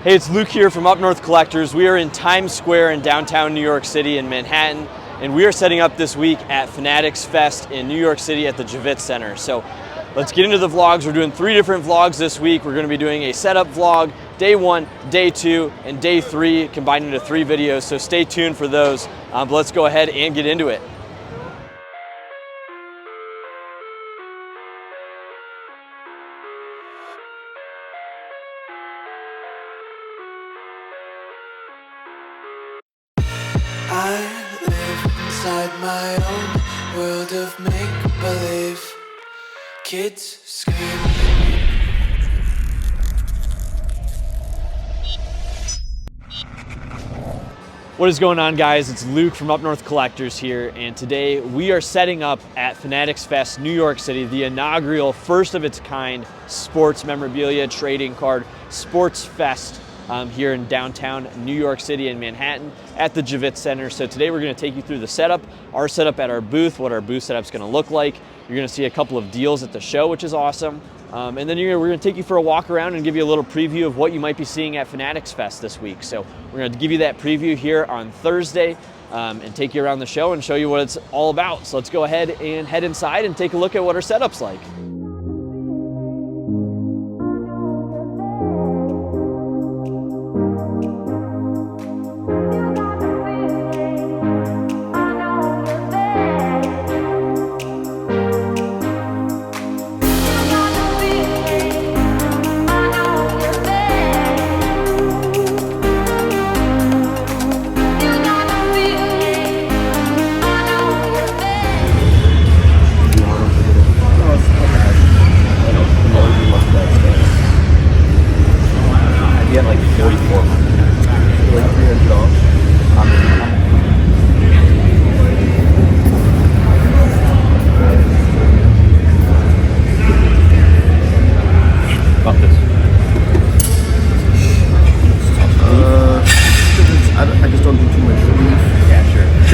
Hey, it's Luke here from Up North Collectors. We are in Times Square in downtown New York City in Manhattan, and we are setting up this week at Fanatics Fest in New York City at the Javits Center. So let's get into the vlogs. We're doing 3 different vlogs this week. We're going to be doing a setup vlog, day 1, day 2, and day 3, combined into 3 videos. So stay tuned for those. But let's go ahead and get into it. I live inside my own world of make-believe. Kids scream. What is going on, guys? It's Luke from Up North Collectors here, and today we are setting up at Fanatics Fest, New York City, the inaugural, first of its kind sports memorabilia trading card sports fest here in downtown New York City in Manhattan at the Javits Center. So today we're going to take you through the setup, our setup at our booth, what our booth setup's going to look like. You're going to see a couple of deals at the show, which is awesome. And then we're going to take you for a walk around and give you a little preview of what you might be seeing at Fanatics Fest this week. So we're going to give you that preview here on Thursday and take you around the show and show you what it's all about. So let's go ahead and head inside and take a look at what our setup's like.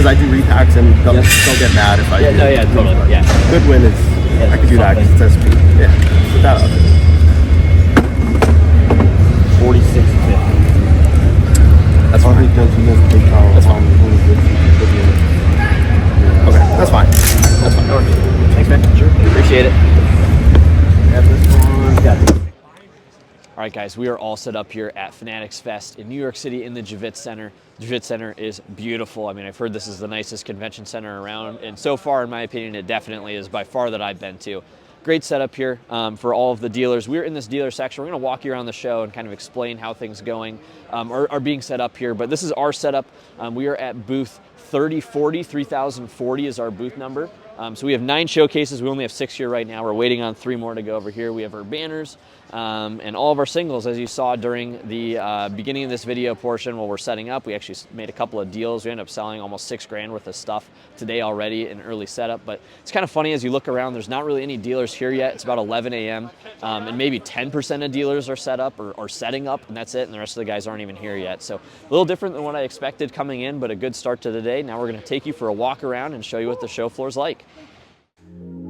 I do repacks and don't get mad if I do. Yeah, totally. Yeah. Good win is, I could do that because it says speed. Yeah. Put that up. 46.50. That's fine. That's fine. Okay, that's fine. That's fine. Thanks, man. Sure. Appreciate it. Have this one. Got this. All right, guys, we are all set up here at Fanatics Fest in New York City in the Javits Center. The Javits Center is beautiful. I mean, I've heard this is the nicest convention center around, and so far, in my opinion, it definitely is by far that I've been to. Great setup here for all of the dealers. We're in this dealer section. We're going to walk you around the show and kind of explain how things are being set up here. But this is our setup. We are at booth 3040. 3040 is our booth number. So we have 9 showcases. We only have 6 here right now. We're waiting on 3 more to go over here. We have our banners and all of our singles, as you saw during the beginning of this video portion while we're setting up. We actually made a couple of deals. We ended up selling almost $6 grand worth of stuff today already in early setup. But it's kind of funny as you look around, there's not really any dealers here yet. It's about 11 a.m. And maybe 10% of dealers are set up or setting up, and that's it. And the rest of the guys aren't even here yet. So a little different than what I expected coming in, but a good start to the day. Now we're going to take you for a walk around and show you what the show floor is like.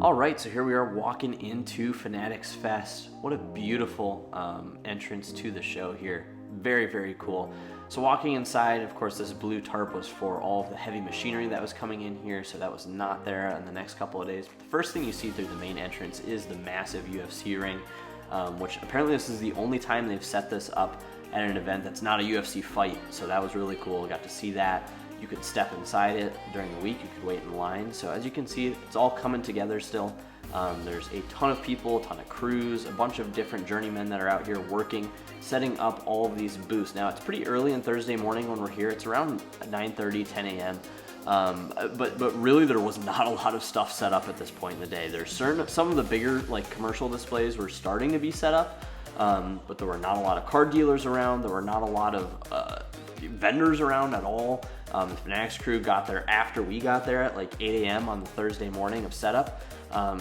All right, so here we are walking into Fanatics Fest. What a beautiful entrance to the show here. Very, very cool. So walking inside, of course, this blue tarp was for all of the heavy machinery that was coming in here, so that was not there in the next couple of days. But the first thing you see through the main entrance is the massive UFC ring, which apparently this is the only time they've set this up at an event that's not a UFC fight, so that was really cool. We got to see that. You could step inside it during the week. You could wait in line. So as you can see, it's all coming together still. There's a ton of people, a ton of crews, a bunch of different journeymen that are out here working, setting up all of these booths. Now, it's pretty early on Thursday morning when we're here. It's around 9:30, 10 a.m. But really there was not a lot of stuff set up at this point in the day. There's some of the bigger commercial displays were starting to be set up, but there were not a lot of card dealers around. There were not a lot of vendors around at all. The Fanatics crew got there after we got there at 8 a.m. on the Thursday morning of setup.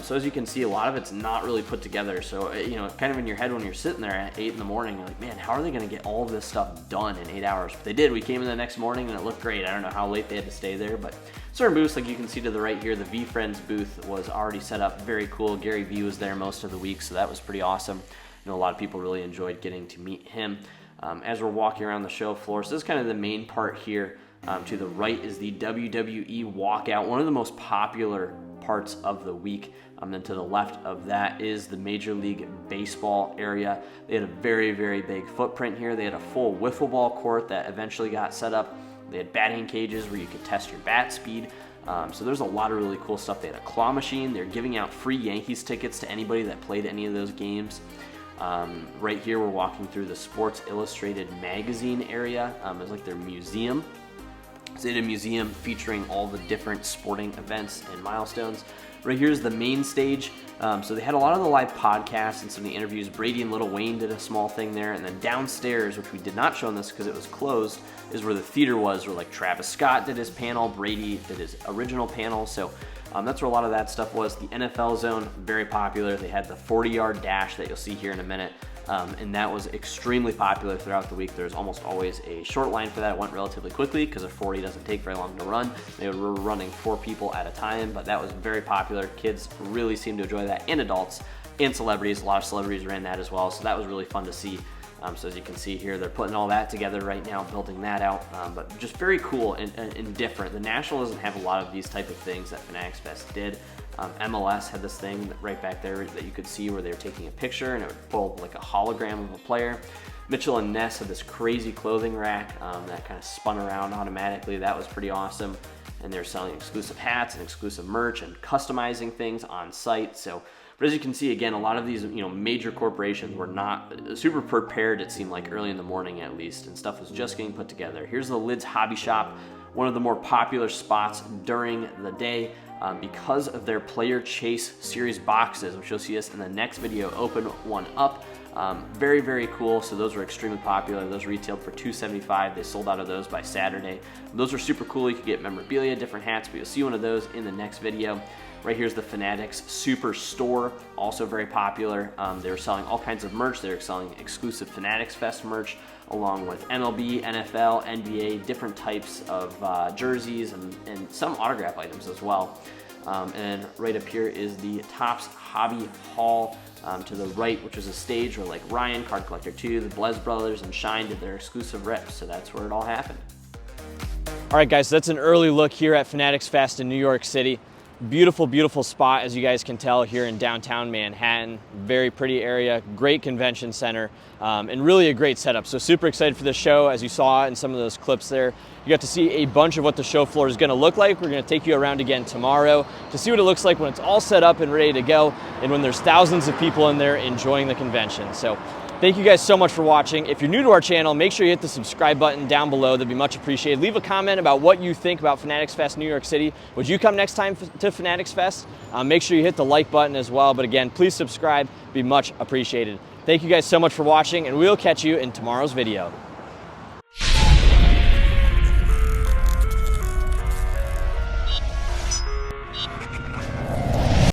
So as you can see, a lot of it's not really put together. So, kind of in your head when you're sitting there at 8 in the morning, you're like, man, how are they going to get all of this stuff done in 8 hours? But they did. We came in the next morning and it looked great. I don't know how late they had to stay there, but certain booths, like you can see to the right here, the V Friends booth was already set up. Very cool. Gary Vee was there most of the week, so that was pretty awesome. A lot of people really enjoyed getting to meet him. as we're walking around the show floor. So this is kind of the main part here. To the right is the WWE walkout, one of the most popular parts of the week. Then to the left of that is the Major League Baseball area. They had a very, very big footprint here. They had a full wiffle ball court that eventually got set up. They had batting cages where you could test your bat speed. So there's a lot of really cool stuff. They had a claw machine. They're giving out free Yankees tickets to anybody that played any of those games. Right here, we're walking through the Sports Illustrated magazine area. It's like their museum. So they had a museum featuring all the different sporting events and milestones. Right here's the main stage. So they had a lot of the live podcasts and some of the interviews. Brady and Lil Wayne did a small thing there. And then downstairs, which we did not show in this because it was closed, is where the theater was, where like Travis Scott did his panel, Brady did his original panel. So that's where a lot of that stuff was. The NFL zone, very popular. They had the 40-yard dash that you'll see here in a minute. And that was extremely popular throughout the week. There's almost always a short line for that. It went relatively quickly because a 40 doesn't take very long to run. They were running 4 people at a time, but that was very popular. Kids really seemed to enjoy that, and adults and celebrities. A lot of celebrities ran that as well, so that was really fun to see. So as you can see here, they're putting all that together right now, building that out, but just very cool and different. The National doesn't have a lot of these type of things that Fanatics Fest did. MLS had this thing right back there that you could see where they were taking a picture and it would pull like a hologram of a player. Mitchell and Ness had this crazy clothing rack that kind of spun around automatically. That was pretty awesome. And they're selling exclusive hats and exclusive merch and customizing things on site. So, but as you can see, again, a lot of these, major corporations were not super prepared, it seemed like, early in the morning at least, and stuff was just getting put together. Here's the Lids Hobby Shop, one of the more popular spots during the day because of their Player Chase Series boxes, which you'll see us in the next video open one up. Very, very cool. So those were extremely popular. Those retailed for $275. They sold out of those by Saturday. Those are super cool. You could get memorabilia, different hats, but you'll see one of those in the next video. Right here's the Fanatics Super Store, also very popular. They were selling all kinds of merch. They were selling exclusive Fanatics Fest merch, along with MLB, NFL, NBA, different types of jerseys and some autograph items as well. And right up here is the Topps Hobby Hall to the right, which is a stage where like Ryan, Card Collector 2, the Blez Brothers, and Shine did their exclusive rips. So that's where it all happened. All right, guys, that's an early look here at Fanatics Fest in New York City. Beautiful, beautiful spot, as you guys can tell, here in downtown Manhattan. Very pretty area, great convention center, and really a great setup. So super excited for this show. As you saw in some of those clips there, you got to see a bunch of what the show floor is going to look like. We're going to take you around again tomorrow to see what it looks like when it's all set up and ready to go, and when there's thousands of people in there enjoying the convention. So thank you guys so much for watching. If you're new to our channel, make sure you hit the subscribe button down below. That'd be much appreciated. Leave a comment about what you think about Fanatics Fest New York City. Would you come next time to Fanatics Fest? Make sure you hit the like button as well. But again, please subscribe. It'd be much appreciated. Thank you guys so much for watching, and we'll catch you in tomorrow's video.